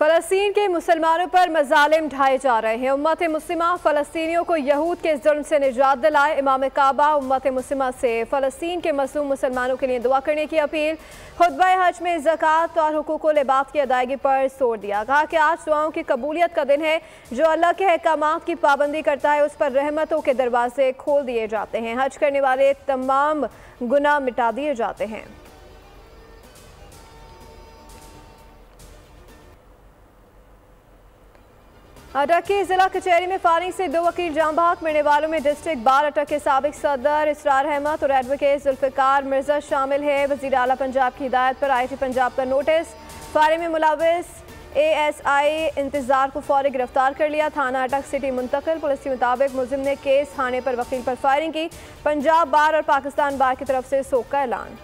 फ़लस्तीन के मुसलमानों पर मज़ालिम ढाए जा रहे हैं। उम्मत मुस्लिमा फ़लस्तीनियों को यहूद के जुल्म से निजात दिलाए। इमाम काबा उम्मत मुस्लिमा से फ़लस्तीन के मज़लूम मुसलमानों के लिए दुआ करने की अपील। खुतबा हज में ज़कात और हुकूकुल इबाद की अदायगी पर जोर दिया। कहा कि आज दुआओं की कबूलियत का दिन है। जो अल्लाह के अहकामात की पाबंदी करता है उस पर रहमतों के दरवाजे खोल दिए जाते हैं। हज करने वाले तमाम गुनाह मिटा दिए जाते हैं। अटक की जिला कचहरी में फायरिंग से 2 वकील जाम बहक। मरने वालों में डिस्ट्रिक्ट बार अटक के साबिक सदर इसरार अहमद और एडवोकेट जुल्फ़िकार मिर्जा शामिल है। वज़ीर आला पंजाब की हिदायत पर IIT पंजाब का नोटिस। फायरिंग में मुलविस ASI इंतजार को फौरी गिरफ्तार कर लिया। थाना अटक सिटी मुंतकिल। पुलिस के मुताबिक मुलजिम ने केस थाने पर वकील पर फायरिंग की। पंजाब बार और पाकिस्तान बार की तरफ से सोग का ऐलान।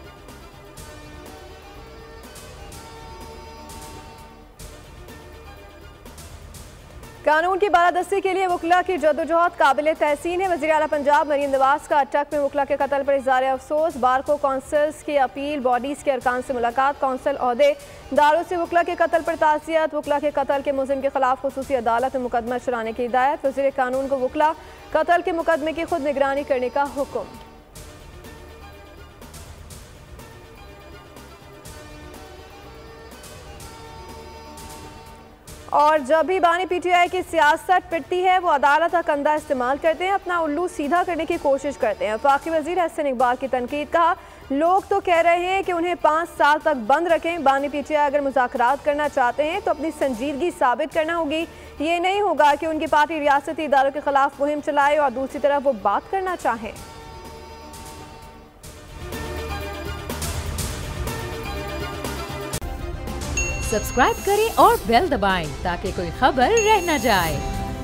कानून की बालादस्ती के लिए वकला की जद्दोजहद काबिल तहसीन है। वज़ीर आला पंजाब मरीम नवाज का अटक में वकला के कत्ल पर इज़हार अफसोस। बार को कौंसल्स की अपील। बॉडीज़ के अरकान से मुलाकात। कौंसल ओहदेदारों से वकला के कत्ल पर ताज़ियत। वकला के कत्ल के मुलजिम के खिलाफ खुसूसी अदालत में मुकदमा चलाने की हिदायत। वज़ीर कानून को वकला कत्ल के मुकदमे की खुद निगरानी करने का हुक्म। और जब भी बानी PTI की सियासत पिटती है वो अदालत का कंधा इस्तेमाल करते हैं। अपना उल्लू सीधा करने की कोशिश करते हैं। वफाकी वज़ीर हसन इकबाल की तनकीद। कहा लोग तो कह रहे हैं कि उन्हें 5 साल तक बंद रखें। बानी PTI अगर मुज़ाकरात करना चाहते हैं तो अपनी संजीदगी साबित करना होगी। ये नहीं होगा कि उनकी पार्टी रियासती इदारों के खिलाफ मुहिम चलाए और दूसरी तरफ वो बात करना चाहें। सब्सक्राइब करें और बेल दबाएं ताकि कोई खबर रह न जाए।